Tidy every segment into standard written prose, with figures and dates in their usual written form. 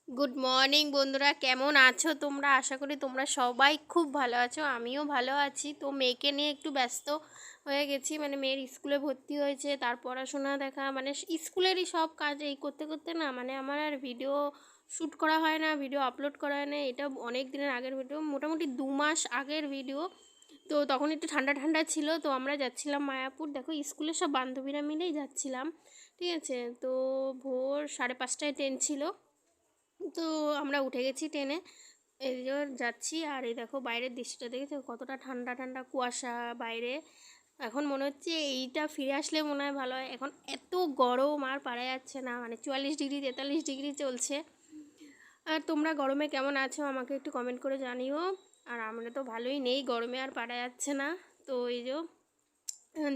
Good morning বন্ধুরা, কেমন আছো তোমরা? আশা করি তোমরা সবাই খুব ভালো আছো, আমিও ভালো আছি। তো মেয়েকে নিয়ে একটু ব্যস্ত হয়ে গেছি, মানে মেয়ের স্কুলে ভর্তি হয়েছে, তার পড়াশোনা দেখা, মানে স্কুলেরই সব কাজ এই করতে করতে না, মানে আমার আর ভিডিও শ্যুট করা হয় না, ভিডিও আপলোড করা হয় না। এটা অনেক দিনের আগের ভিডিও, মোটামুটি 2 মাস আগের ভিডিও। তো তখন একটু ঠান্ডা ঠান্ডা ছিল, তো আমরা যাচ্ছিলাম মায়াপুর। দেখো স্কুলের সব বান্ধবীরা মিলেই যাচ্ছিলাম, ঠিক আছে। তো ভোর 5:30টায় ট্রেন ছিল, তো আমরা উঠে গেছি ট্রেনে। এই যে যাচ্ছি, আর এই দেখো বাইরের দৃশ্যটা দেখেছো কতটা ঠান্ডা ঠান্ডা কুয়াশা বাইরে। এখন মনে হচ্ছে এইটা ফিরে আসলে মনে হয় ভালো হয়। এখন এত গরম আর পারা যাচ্ছে না, মানে 44 ডিগ্রি 43 ডিগ্রি চলছে। আর তোমরা গরমে কেমন আছো আমাকে একটু কমেন্ট করে জানিও। আর আমরা তো ভালোই নেই, গরমে আর পারা যাচ্ছে না। তো এই যে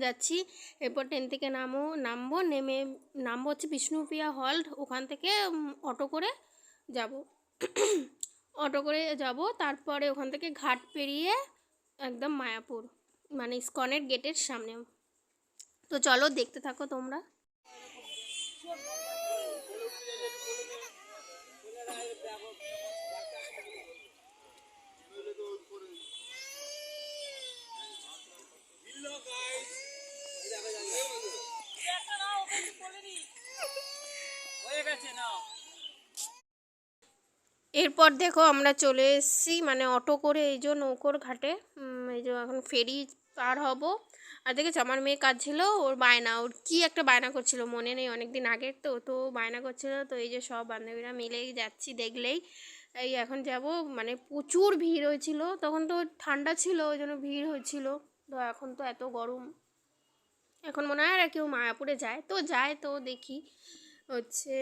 যাচ্ছি, এরপর ট্রেন থেকে নামবো, নামবো হচ্ছে বিষ্ণুপ্রিয়া হল্ট, ওখান থেকে অটো করে যাব। অটো করে যাব, তারপরে ওখান থেকে ঘাট পেরিয়ে একদম মায়াপুর, মানে ইস্কনের গেটের সামনে। তো চলো দেখতে থাকো তোমরা। এরপর দেখো আমরা চলে এসেছি, মানে অটো করে এই যে নৌকোর ঘাটে। এই যে এখন ফেরি পার হব। আর দেখেছো আমার মেয়ে কাজ ছিল, ওর বায়না, ওর কি একটা বায়না করছিল মনে নেই, অনেক দিন আগের তো তো বায়না করছিল। তো এই যে সব বান্ধবীরা মিলেই যাচ্ছি, দেখলেই এই এখন যাব। মানে প্রচুর ভিড় হয়েছিল, তখন তো ঠান্ডা ছিল ওই জন্য ভিড় হয়েছিল। তো এখন তো এত গরম, এখন মনে হয় আর কেউ মায়াপুরে যায়, তো যায়, তো দেখি হচ্ছে।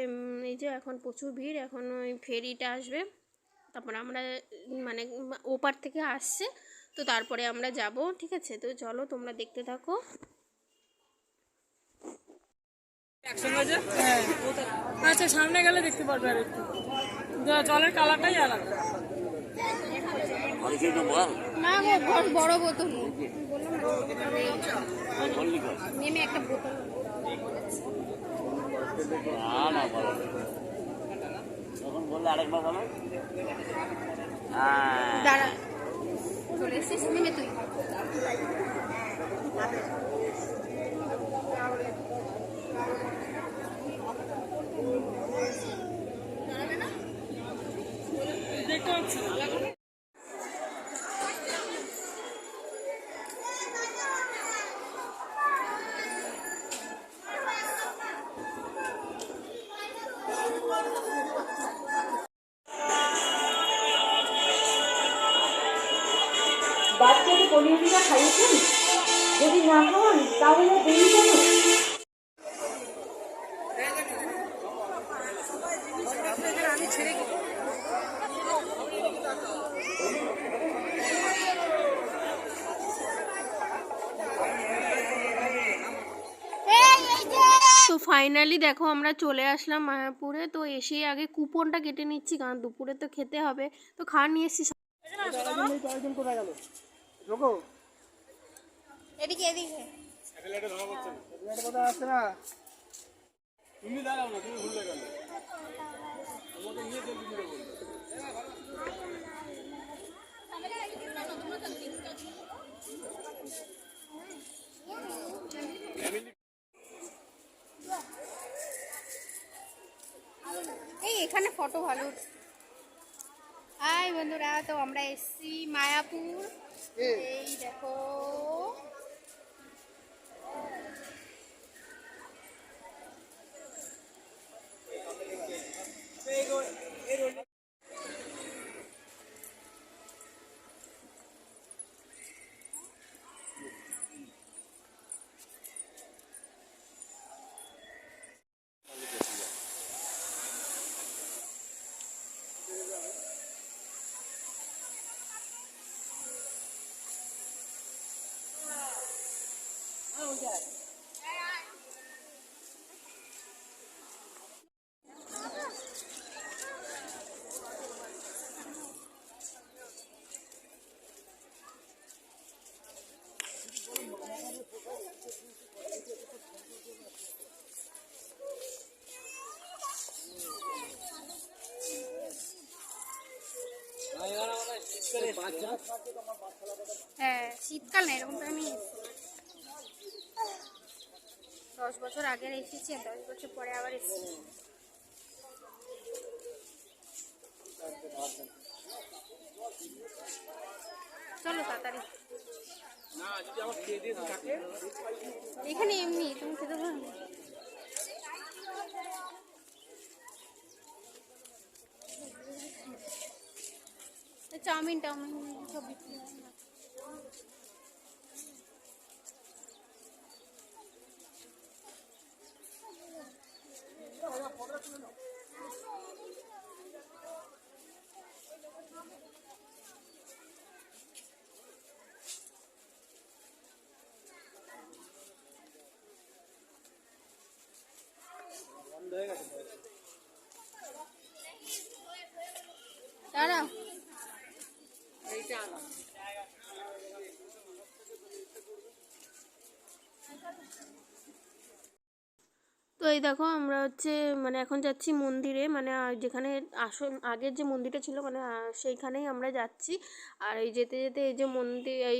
এই যে এখন প্রচুর ভিড়, এখন ওই ফেরিটা আসবে, তারপর আমরা মানে ওপার থেকে আসছে, তো তারপরে আমরা যাব, ঠিক আছে। তো চলো তোমরা দেখতে থাকো। হ্যাঁ, আচ্ছা সামনে গেলে দেখতে পারবে আর একটু জলের কালারটাই আলাদা। না গো, বড় বোতল নেমে একটা বোতল দাঁড়া, চলে এসেছিস নেমে তুই। দেখতে পাচ্ছি বাচ্চাকে পোলিও টিকা খাইয়েছেন? যদি না খাওয়ান তাহলে দেরি কেন? তো ফাইনালি দেখো আমরা চলে আসলাম মায়াপুরে। তো এসেই আগে কুপনটা কেটে নিচ্ছি, কারণ দুপুরে তো খেতে হবে। তো খাওয়া নিয়ে এসেছি। এদিকে এদিকে তুমি দাঁড়াও না, তুমি ভুলে গেলে তোমাকে নিয়ে চলবি কি বলবো। এই এখানে ফটো ভালো উঠছে। হাই বন্ধুরা, তো আমরা এসেছি মায়াপুর। এই দেখো, হ্যাঁ শীতকাল না, এরকম টাইমে 10 বছর আগের এসেছি, 10 বছর পরে আবার এসেছি। চলো তাড়াতাড়ি, এখানে এমনি তুমি খেতে পারো না। চাউমিন টাউমিন সব বিক্রি হয় না। দাঁড়াও, তো এই দেখো আমরা হচ্ছে মানে এখন যাচ্ছি মন্দিরে, মানে যেখানে আসল আগের যে মন্দিরটা ছিল মানে সেইখানেই আমরা যাচ্ছি। আর এই যেতে যেতে এই যে মন্দির এই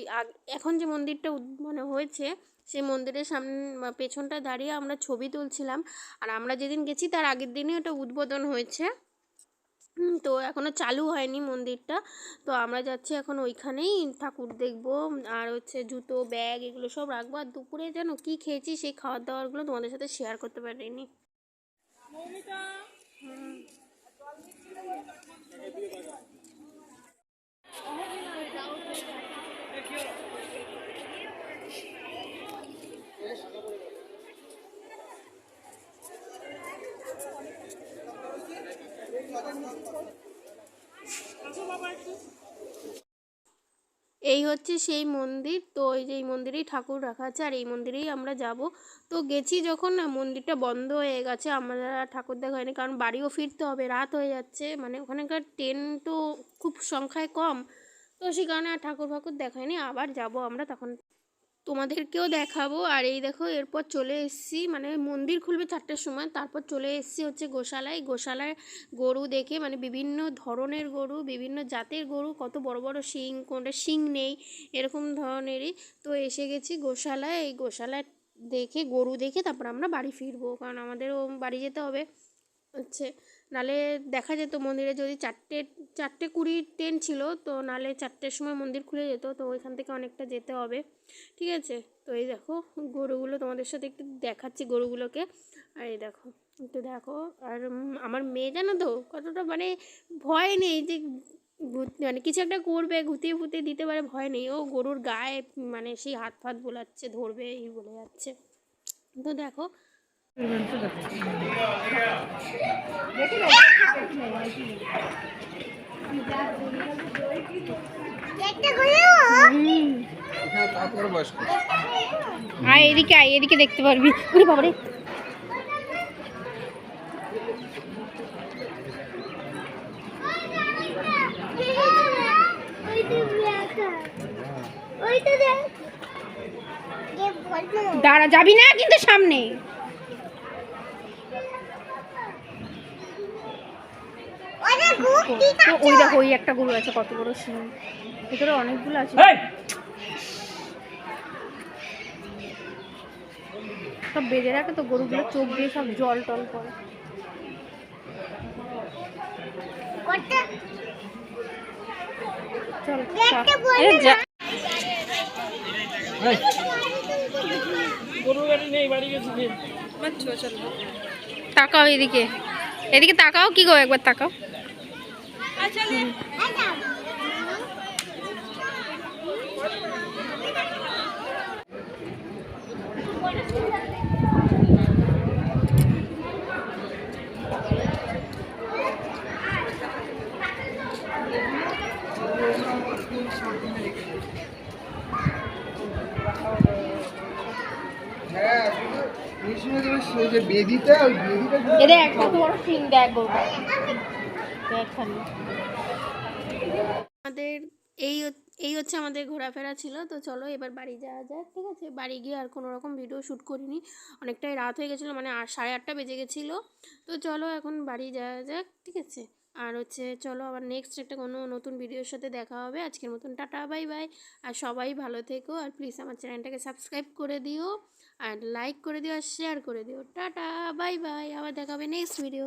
এখন যে মন্দিরটা মানে হয়েছে সেই মন্দিরের সামনে পেছনটা দাঁড়িয়ে আমরা ছবি তুলছিলাম। আর আমরা যেদিন গেছি তার আগের দিনই ওটা উদ্বোধন হয়েছে। তো এখনও চালু হয়নি মন্দিরটা। তো আমরা যাচ্ছি এখন ওইখানেই ঠাকুর দেখবো, আর হচ্ছে জুতো ব্যাগ এগুলো সব রাখবো। আর দুপুরে যেন কী খেয়েছি সেই খাবার দাবারগুলো তোমাদের সাথে শেয়ার করতে পারিনি। এই হচ্ছে সেই মন্দির। তো এই যে এই মন্দিরেই ঠাকুর রাখা আছে আর এই মন্দিরেই আমরা যাব। তো গেছি যখন না মন্দিরটা বন্ধ হয়ে গেছে, আমরা ঠাকুর দেখা হয়নি কারণ বাড়িও ফিরতে হবে, রাত হয়ে যাচ্ছে, মানে ওখানকার ট্রেন তো খুব সংখ্যায় কম। তো সেই কারণে আর ঠাকুর ফাকুর দেখায়নি, আবার যাব আমরা তখন তোমাদেরকেও দেখাবো। আর এই দেখো এরপর চলে এসেছি, মানে মন্দির খুলবে 4টার সময়, তারপর চলে এসেছি হচ্ছে গোশালায়। গোশালায় গরু দেখে, মানে বিভিন্ন ধরনের গরু, বিভিন্ন জাতের গরু, কত বড় বড় শিং, কোনটা শিং নেই এরকম ধরনেরই। তো এসে গেছি গোশালায়, এই গোশালায় দেখে গরু দেখে তারপর আমরা বাড়ি ফিরবো, কারণ আমাদেরও বাড়ি যেতে হবে হচ্ছে। নালে দেখা যেত মন্দিরে যদি 4:20 ট্রেন ছিল, তো নালে 4টের সময় মন্দির খুলে যেত, তো ওইখান থেকে অনেকটা যেতে হবে। ঠিক আছে, তো এই দেখো গরুগুলো তোমাদের সাথে একটু দেখাচ্ছি গরুগুলোকে। আর এই দেখো একটু দেখো। আর আমার মেয়ে জানো তো কতটা মানে ভয় নেই যে মানে কিছু একটা করবে, ঘুতিয়ে ফুতিয়ে দিতে পারে, ভয় নেই। ও গরুর গায়ে মানে সেই হাত ফাত বোলাচ্ছে, ধরবে এই বলে যাচ্ছে। তো দেখো আয় এদিকে, আয় এদিকে দেখতে পারবি। ওরে বাবারে, দাঁড়া যাবি না কিন্তু সামনে। ওই দেখো ওই একটা গরু আছে, কত বড় শিং, ভিতরে অনেকগুলো আছে, সব বেঁধে রাখে তো গরুগুলো, চোখ দিয়ে সব জল টল পড়ে। চল তাকাও এদিকে, এদিকে তাকাও, কি গো একবার তাকাও। আমাদের এই হচ্ছে আমাদের ঘোরাফেরা ছিল। তো চলো এবার বাড়ি যাওয়া যাক। ঠিক আছে, বাড়ি গিয়ে আর কোনো রকম ভিডিও শ্যুট করিনি, অনেকটাই রাত হয়ে গেছিলো, মানে 8:30 বেজে গেছিলো। তো চলো এখন বাড়ি যাওয়া যাক। ঠিক আছে, আর হচ্ছে চলো আবার নেক্সট একটা কোনো নতুন ভিডিওর সাথে দেখা হবে। আজকের মতন টাটা, বাই বাই। আর সবাই ভালো থেকো, আর প্লিজ আমার চ্যানেলটাকে সাবস্ক্রাইব করে দিও, আর লাইক করে দিও, আর শেয়ার করে দিও। টাটা, বাই বাই, আবার দেখা হবে নেক্সট ভিডিও।